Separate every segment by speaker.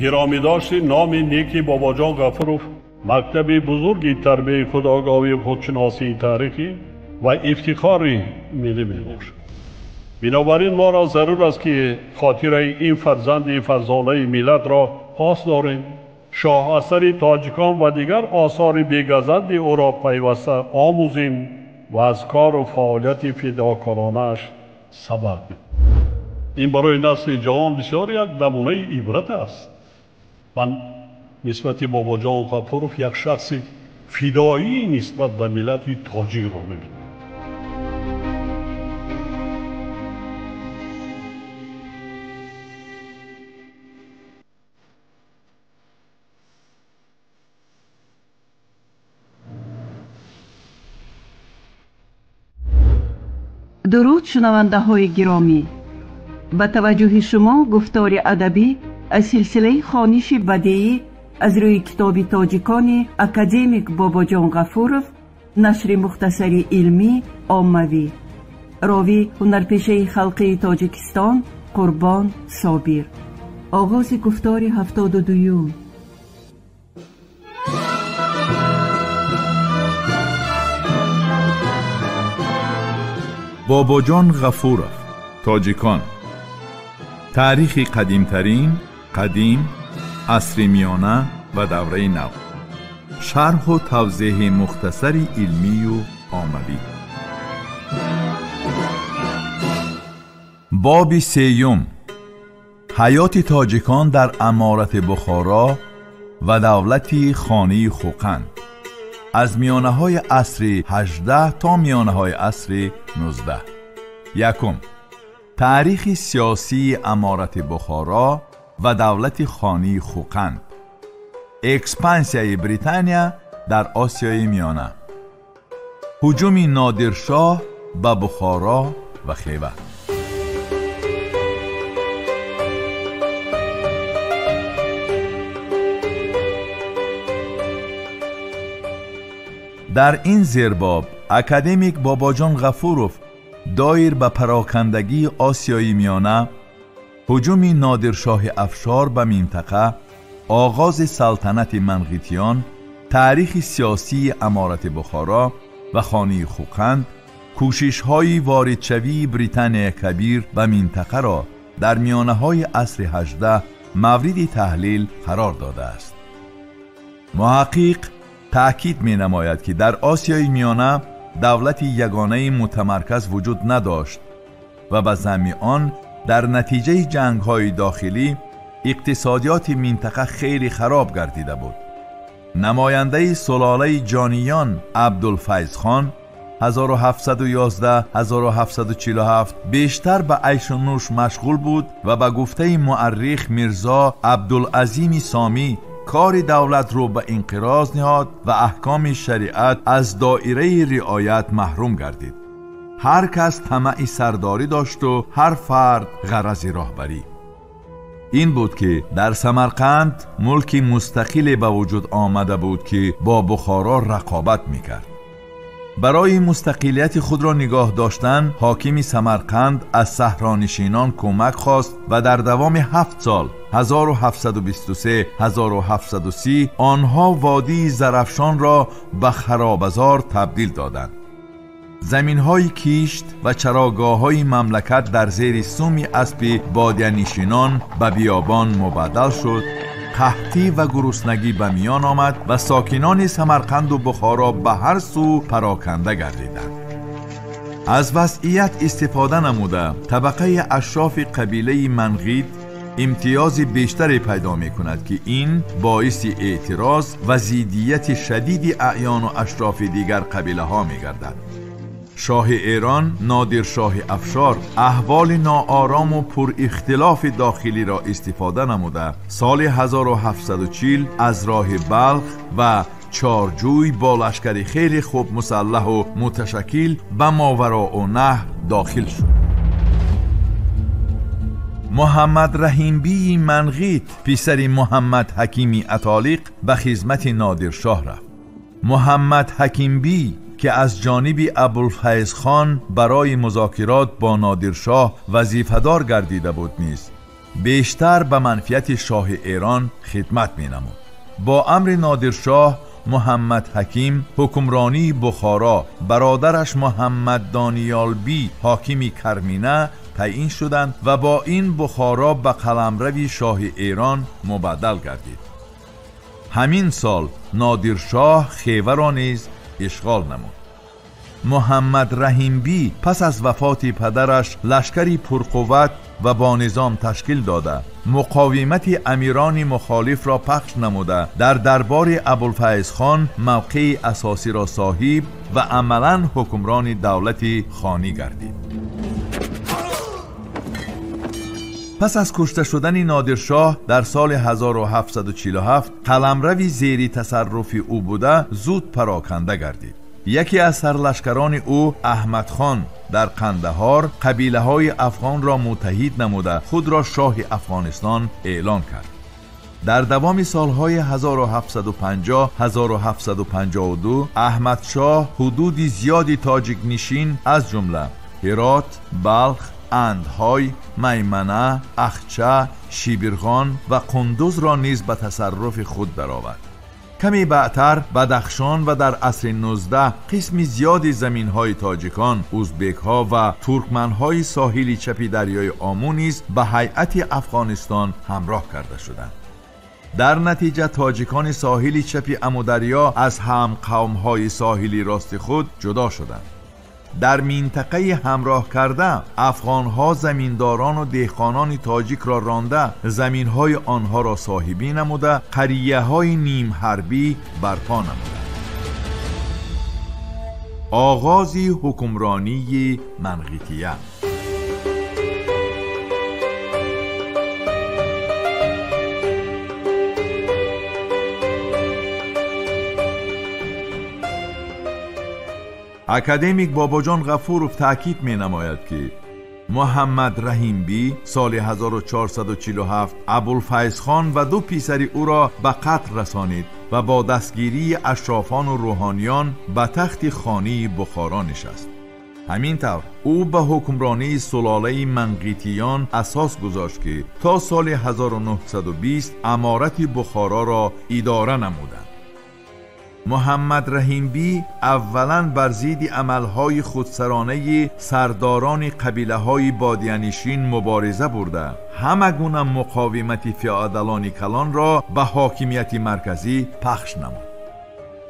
Speaker 1: گرامی داشت نام نیکی بابا جان غفورов مکتب بزرگی تربیت خودآگاهی و خودشناسی تاریخی و افتخار ملی می‌باشد. بنابراین ما را ضرور است که خاطره این فرزند فرزانه ملت را پاس داریم. شاه اثر تاجیکان و دیگر آثار بی‌گزند او را پیوسته آموزیم و از کار و فعالیت فداکارانه‌اش سبق بگیریم. این برای نسل جوان بسیار یک نمونه عبرت است. من نسبت بابا جان غفورov یک شخص فدایی نسبت به ملت تاجیک را می‌بینم.
Speaker 2: درود شنونده های گرامی، با توجه شما گفتار ادبی از سلسله خوانش بدیعی از روی کتاب تاجیکان اکادمیک بابا جان غفورov، نشر مختصری علمی عاموی، راوی هنرپیشه خلقی تاجیکستان قربان صابر. آغاز گفتار 72.
Speaker 3: بابا جان غفورov، تاجیکان. تاریخی قدیمترین، قدیم، عصر میانه و دوره نو. شرح و توضیح مختصری علمی و عاموی. باب سیوم، حیات تاجیکان در امارت بخارا و دولت خانه خوقند، از میانه های عصر 18 تا میانه های عصر 19. یکم، تاریخ سیاسی امارت بخارا و دولت خانه خوقند. اکسپانسیای بریتانیا در آسیای میانه. هجوم نادرشاه به بخارا و خیبر. در این زیرباب اکادمیک بابا جان غفورov دایر به پراکندگی آسیای میانه، هجوم نادرشاه افشار به منطقه، آغاز سلطنت منقیتیان، تاریخ سیاسی امارت بخارا و خانه خوقند، کوشش‌های واردشوی بریتانیای کبیر به منطقه را در میانه‌های عصر 18 مورد تحلیل قرار داده است. محقق تأکید می نماید که در آسیای میانه دولت یگانه متمرکز وجود نداشت و به ضمن آن در نتیجه جنگ‌های داخلی اقتصادیات منطقه خیلی خراب گردیده بود. نماینده سلاله جانیان عبدالفیض خان 1711-1747 بیشتر به عیش و نوش مشغول بود و به گفته مورخ میرزا عبدالعظیم سامی کار دولت رو به انقراض نهاد و احکام شریعت از دایره رعایت محروم گردید. هر کس طمع سرداری داشت و هر فرد غرض راهبری. این بود که در سمرقند ملکی مستقل به وجود آمده بود که با بخارا رقابت میکرد. برای مستقلیت خود را نگاه داشتن، حاکم سمرقند از صحرانشینان کمک خواست و در دوام 7 سال 1723-1730 آنها وادی زرفشان را به خرابزار تبدیل دادند. زمین‌های کیشت و چراگاه‌های مملکت در زیر سوم اسب بادیه‌نشینان به بیابان مبدل شد. قحطی و گرسنگی به میان آمد و ساکنان سمرقند و بخارا به هر سو پراکنده گردیدند. از وضعیت استفاده نموده طبقه اشراف قبیله منقیت امتیاز بیشتری پیدا می کند که این باعث اعتراض و ضدیت شدید اعیان و اشراف دیگر قبیله ها می گردد. شاه ایران نادرشاه افشار احوال ناآرام و پر اختلاف داخلی را استفاده نموده سال 1740 از راه بلخ و چارجوی با لشکری خیلی خوب مسلح و متشکل به ماوراء نهر داخل شد. محمد رحیم بی منقیت پسر محمد حکیمی اتالیق به خدمت نادرشاه رفت. محمد حکیم بی که از جانب ابوالفیض خان برای مذاکرات با نادرشاه وظیفه‌دار گردیده بود نیز بیشتر به منفعت شاه ایران خدمت می نمود. با امر نادرشاه محمد حکیم حکمرانی بخارا، برادرش محمد دانیالبی حاکم کرمینه تعیین شدند و با این بخارا به قلمرو شاه ایران مبدل گردید. همین سال نادرشاه خیوه را نیز اشغال نمود. محمد رحیم بی پس از وفات پدرش لشکری پرقوت و با نظام تشکیل داده مقاومت امیران مخالف را پخش نموده در دربار ابوالفیض خان موقع اساسی را صاحب و عملاً حکمران دولت خانی گردید. پس از کشته شدن نادرشاه در سال 1747 قلمرو زیر تصرف او بوده زود پراکنده گردید. یکی از سرلشکران او احمد خان در قندهار قبیله های افغان را متحد نموده خود را شاه افغانستان اعلان کرد. در دوام سالهای 1750-1752 احمد شاه حدود زیادی تاجیک نشین از جمله هرات، بلخ، اندهای، میمنه، اخچه، شیبرغان و قندوز را نیز به تصرف خود درآورد. کمی بعدتر بدخشان و در عصر 19 قسم زیادی زمین‌های تاجیکان، ازبک‌ها و ترکمن‌های ساحل چپ دریای آمو نیز به هیئت افغانستان همراه کرده شدند. در نتیجه تاجیکان ساحل چپ امودریا از هم قوم‌های ساحلی راست خود جدا شدند. در منطقه همراه کرده افغان‌ها زمینداران و دهقانان تاجیک را رانده زمین‌های آنها را صاحبی نموده قریه‌های نیم حربی برپا نموده. آغاز حکمرانی منقیتیه. اکادمیک باباجان غفورов تاکید می نماید که محمد رحیم بی سال 1447 ابوالفیض خان و دو پسر او را به قتل رسانید و با دستگیری اشرافان و روحانیان به تخت خانی بخارا نشست. همینطور او به حکمرانی سلاله منقیتیان اساس گذاشت که تا سال 1920 امارت بخارا را اداره نمودند. محمد رحیم بی اولاً بر ضد عملهای خودسرانه سرداران قبیله های بادیانشین مبارزه برده همه گونه مقاومت فیادالان کلان را به حاکمیت مرکزی پخش نمود.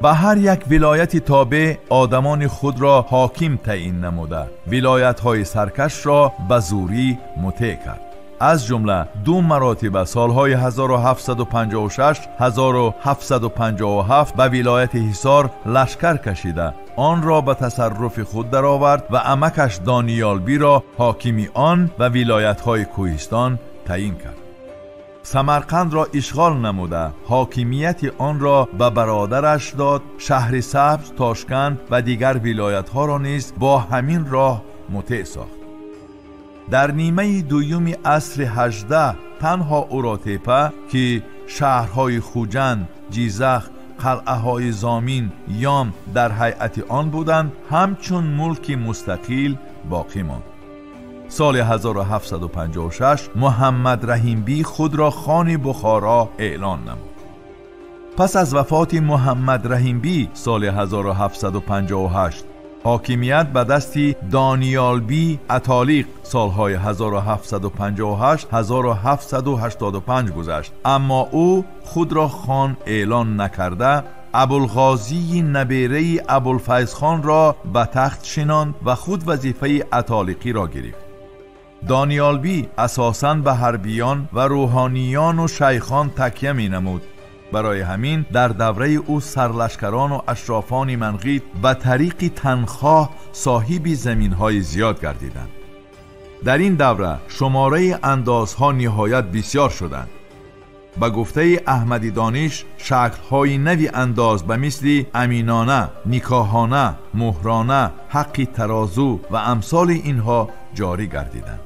Speaker 3: به هر یک ولایت تابع آدمان خود را حاکم تعیین نموده ولایت های سرکش را به زوری مطیع کرد. از جمله 2 مراتب سالهای 1756 1757 به ولایت حصار لشکر کشیده آن را به تصرف خود درآورد و عمکش دانیالبی را حاکم آن و ولایت‌های کوهستان تعیین کرد. سمرقند را اشغال نموده حاکمیت آن را به برادرش داد. شهر سبز، تاشکند و دیگر ولایت‌ها را نیز با همین راه مطیع ساخت. در نیمه دوم عصر 18 تنها او را طیفه که شهرهای خوجند، جیزخ، قلعه‌های زامین، یام در هیئت آن بودند همچون ملک مستقل باقی ماند. سال 1756 محمد رحیم بی خود را خان بخارا اعلان نمود. پس از وفات محمد رحیم بی سال 1758 حاکمیت به دست دانیالبی اتالیق سالهای 1758-1785 گذشت، اما او خود را خان اعلان نکرده ابوالغازی نبیره ابوالفیض خان را به تخت شناند و خود وظیفه اتالیقی را گرفت. دانیالبی اساساً به حربیان و روحانیان و شیخان تکیه می نمود. برای همین در دوره او سرلشکران و اشرافان منقیت به طریق تنخواه صاحب زمین‌های زیاد گردیدند. در این دوره شماره اندازها نهایت بسیار شدند. به گفته احمدی دانش شکل‌های نوی انداز به مثل امینانه، نکاحانه، مهرانه، حق ترازو و امثال اینها جاری گردیدند.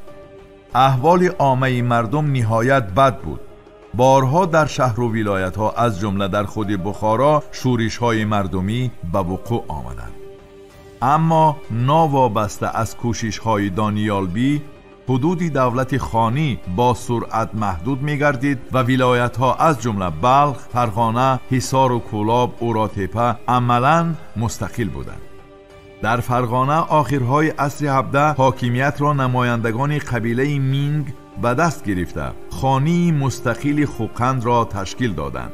Speaker 3: احوال عامه مردم نهایت بد بود. بارها در شهر و ولایت ها از جمله در خود بخارا شورش های مردمی به وقوع آمدند. اما ناوابسته از کوشش های دانیالبی حدود دولت خانی با سرعت محدود می گردید و ولایت ها از جمله بلخ، فرغانه، حصار و کولاب، اوراتپه عملاً مستقل بودند. در فرغانه آخرهای عصر 17 حاکمیت را نمایندگان قبیله مینگ به دست گرفته خانی مستقل خوقند را تشکیل دادند.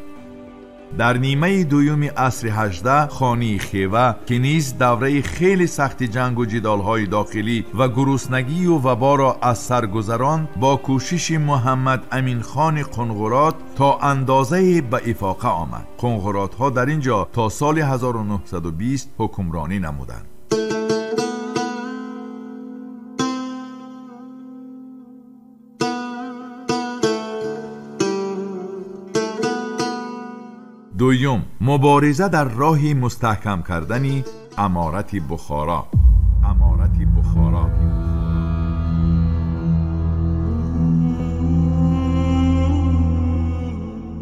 Speaker 3: در نیمه دوم عصر 18 خانی خیوه که نیز دوره خیلی سخت جنگ و جدالهای داخلی و گرسنگی و وبا را از سر گذراند، با کوشش محمد امین خان قنقرات تا اندازه به افاقه آمد. قنقرات ها در اینجا تا سال 1920 حکمرانی نمودند. دوم، مبارزه در راه مستحکم کردن امارت بخارا.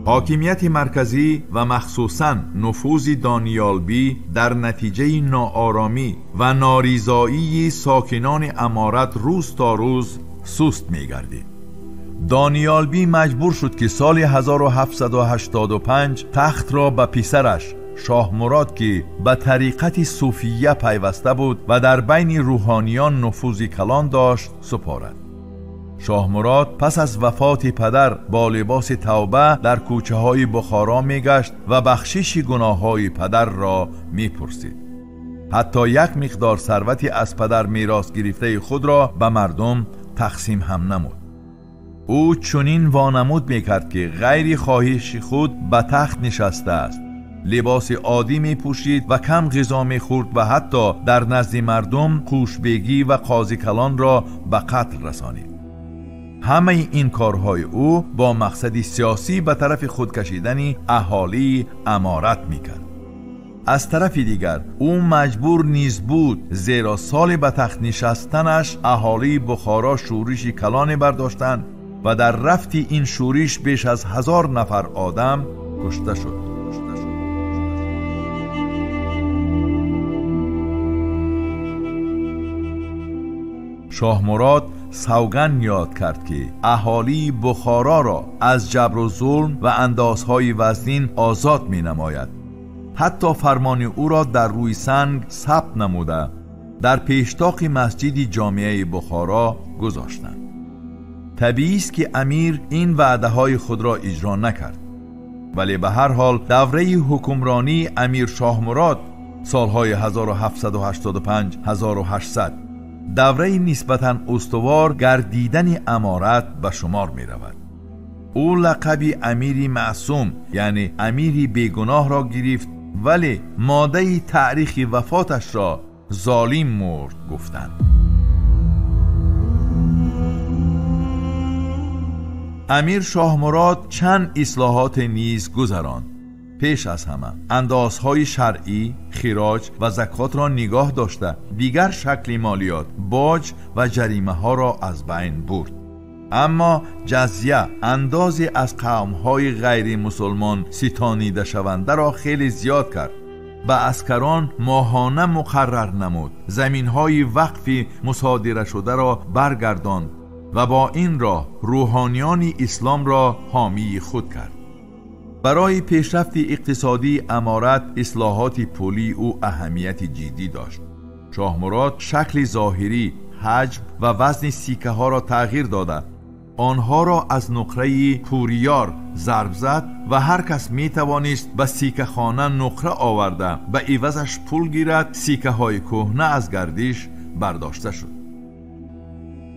Speaker 3: حاکمیت مرکزی و مخصوصاً نفوذ دانیالبی در نتیجه ناآرامی و ناریزایی ساکنان امارت روز تا روز سست می‌گردید. دانیالبی مجبور شد که سال 1785 تخت را به پسرش شاه مراد که به طریقت صوفیه پیوسته بود و در بین روحانیان نفوذ کلان داشت سپارد. شاه مراد پس از وفات پدر با لباس توبه در کوچه های بخارا می گشت و بخشش گناه های پدر را می پرسید. حتی یک مقدار ثروت از پدر میراث گرفته خود را به مردم تقسیم هم نمود. او چنین وانمود میکرد که غیر خواهش خود به تخت نشسته است، لباس عادی می پوشید و کم غذا می خورد و حتی در نزد مردم خوشبگی و قاضی کلان را به قتل رسانید. همه این کارهای او با مقصد سیاسی به طرف خود کشیدن اهالی امارت میکرد. از طرف دیگر او مجبور نیز بود، زیرا سال به تخت نشستنش اهالی بخارا شورش کلان برداشتند و در رفت این شورش بیش از 1000 نفر آدم کشته شد. شاه مراد سوگند یاد کرد که اهالی بخارا را از جبر و ظلم و اندازهای وزنین آزاد می نماید. حتی فرمان او را در روی سنگ ثبت نموده در پیشتاق مسجد جامعه بخارا گذاشتند. طبیعی است که امیر این وعده های خود را اجرا نکرد، ولی به هر حال دوره حکمرانی امیر شاه مراد سالهای 1785-1800 دوره نسبتاً استوار گردیدن امارت به شمار می رود. او لقب امیری معصوم یعنی امیری بیگناه را گرفت، ولی ماده تاریخ وفاتش را ظالم مرد گفتند. امیر شاه مراد چند اصلاحات نیز گذراند. پیش از همه اندازهای شرعی، خراج و زکات را نگاه داشته دیگر شکل مالیات، باج و جریمه ها را از بین برد. اما جزیه اندازی از قوم‌های غیر مسلمان ستانیده شونده را خیلی زیاد کرد. به عسکران ماهانه مقرر نمود، زمین‌های وقفی مصادره شده را برگرداند و با این راه روحانیان اسلام را حامی خود کرد. برای پیشرفت اقتصادی امارت اصلاحات پولی او اهمیت جدی داشت. شاه مراد شکل ظاهری، حجم و وزن سیکه ها را تغییر داده، آنها را از نقره کوریار ضرب زد و هر کس می توانست به سیکه خانه نقره آورده به عوضش پول گیرد. سیکه های کهنه از گردش برداشته شد.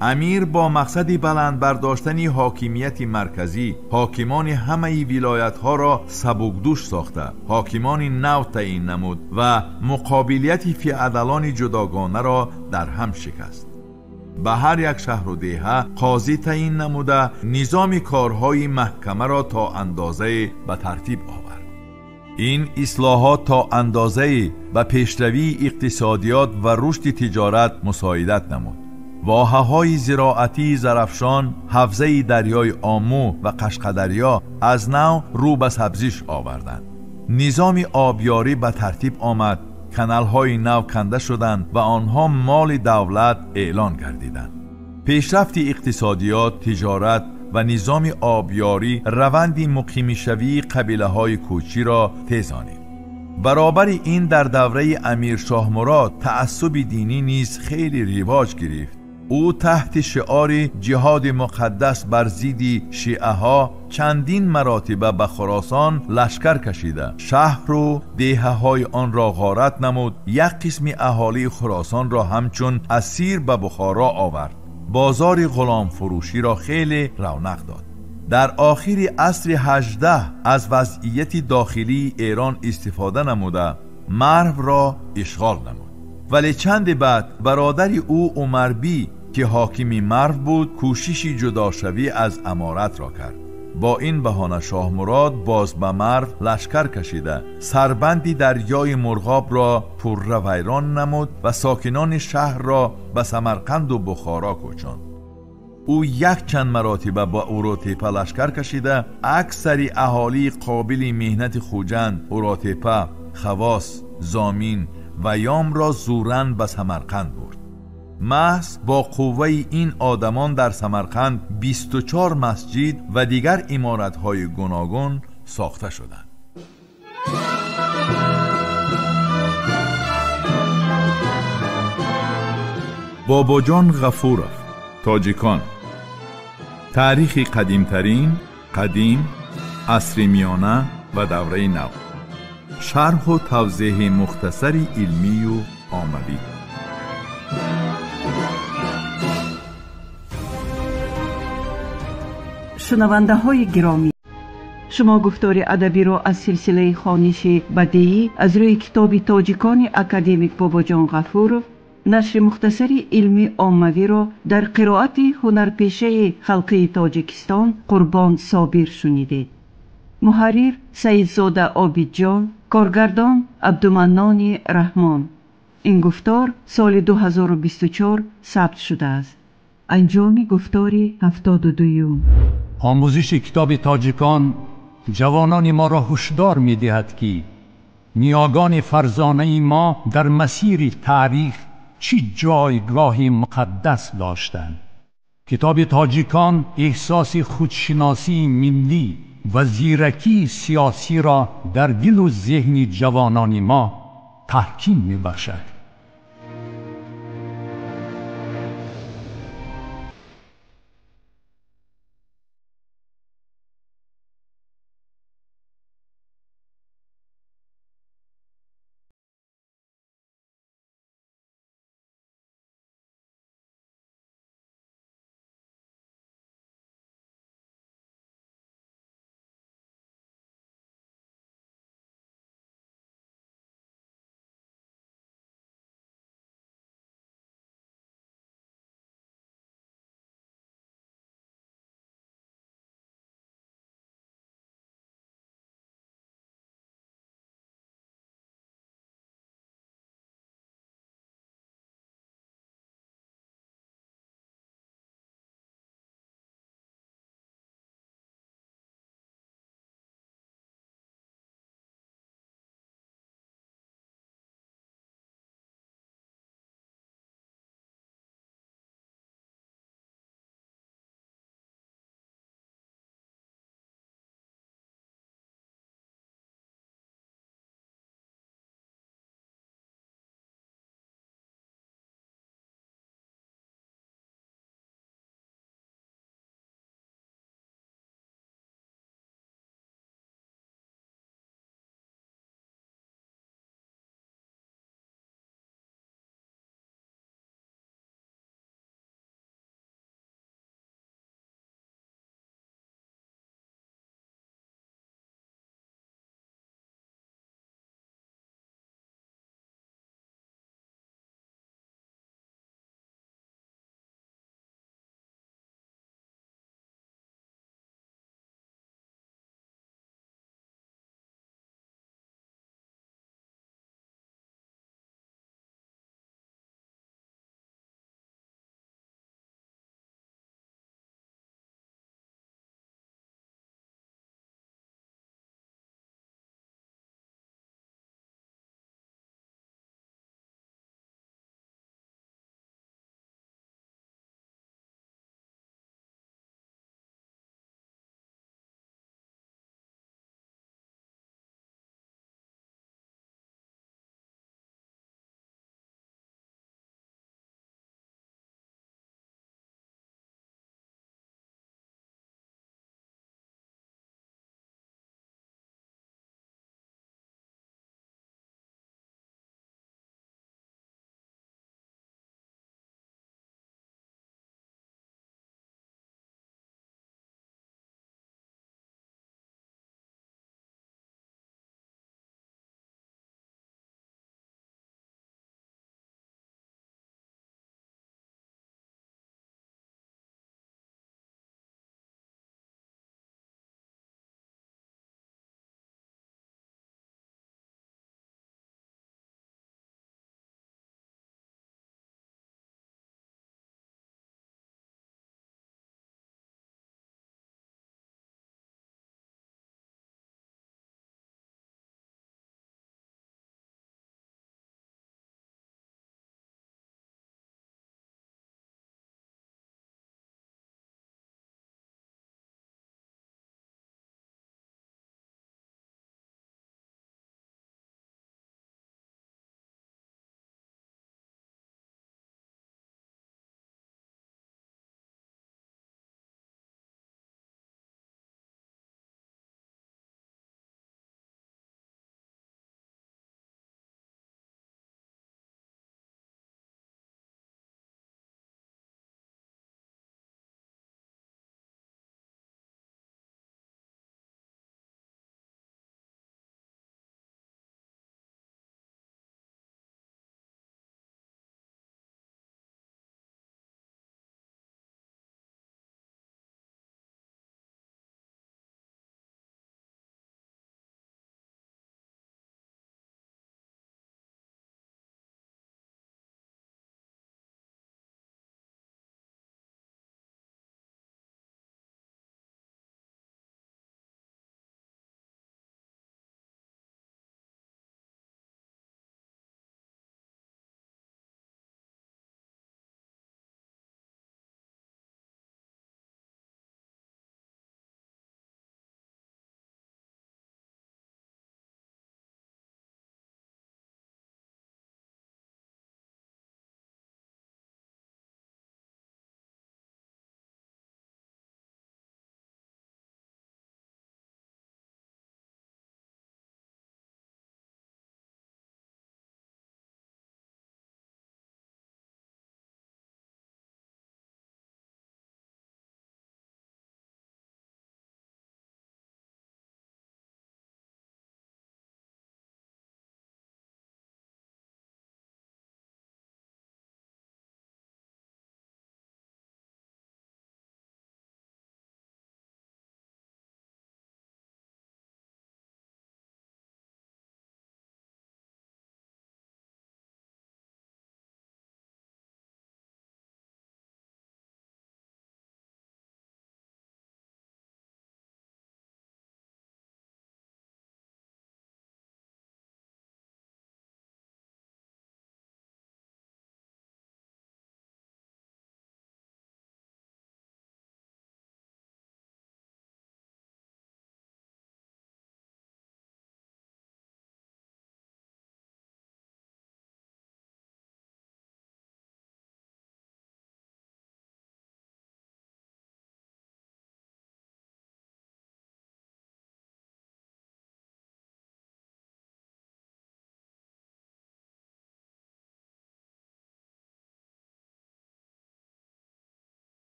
Speaker 3: امیر با مقصد بلند برداشتن حاکمیت مرکزی حاکمان همه ولایت ها را سبکدوش ساخته، حاکمان نو تعیین نمود و مقابلیت فیعدلان جداگانه را در هم شکست. به هر یک شهر و دیهه قاضی تعیین نموده، نظام کارهای محکمه را تا اندازه به ترتیب آورد. این اصلاحات تا اندازه به پیشروی اقتصادیات و رشد تجارت مساعدت نمود. واحه‌های زراعتی زرافشان، حوزه دریای آمو و قشقدریا از نو رو به سبزیش آوردند. نظام آبیاری به ترتیب آمد، کانال‌های نو کنده شدند و آنها مال دولت اعلان گردیدند. پیشرفت اقتصادیات، تجارت و نظام آبیاری روندی مقیم شوی قبیله های کوچی را تیزانید. برابر این در دوره امیر شاه مراد تعصب دینی نیز خیلی رواج گرفت. او تحت شعار جهاد مقدس بر ضد شیعه ها چندین مراتبه به خراسان لشکر کشیده، شهر و دیهه های آن را غارت نمود. یک قسم اهالی خراسان را همچون اسیر به بخارا آورد. بازار غلام فروشی را خیلی رونق داد. در آخر عصر 18 از وضعیت داخلی ایران استفاده نموده مرو را اشغال نمود. ولی چند بعد برادر او عمر بی که حاکم مرو بود کوشش جداشوی از امارت را کرد. با این بهانه شاه مراد باز به مرو لشکر کشیده سربندی دریای مرغاب را پر ویران نمود و ساکنان شهر را به سمرقند و بخارا کوچاند. او یک چند مراتبه با اوراتیپه لشکر کشیده اکثر اهالی قابل مهنت خوجند، اوراتیپه، خواس، زامین و یام را زورن به سمرقند برد. محض با قوه این آدمان در سمرقند 24 مسجد و دیگر عمارت‌های گوناگون ساخته شدند. باباجان غفورов، تاجیکان. تاریخ قدیمترین، قدیم، عصر میانه و دوره نو. شرح و توضیح مختصر علمی و عملی.
Speaker 2: شنونده های گرامی، شما گفتار ادبی را از سلسله خوانش بدیعی از روی کتاب تاجیکان اکادمیک باباجان غفورов نشر مختصر علمی عاموی را در قرائت هنرپیشه خلقی تاجیکستان قربان صابر شنیدید. محرر سیدزاده عابدجان، کارگردان عبدالمنان رحمان. این گفتار سال 2024 ثبت شده است. انجام گفتار 72.
Speaker 4: آموزش کتاب تاجیکان جوانان ما را هشدار می دهد که نیاگان فرزانه ما در مسیر تاریخ چی جایگاهی مقدس داشتند. کتاب تاجیکان احساس خودشناسی ملی و زیرکی سیاسی را در دل و ذهن جوانان ما تحکیم می بخشد.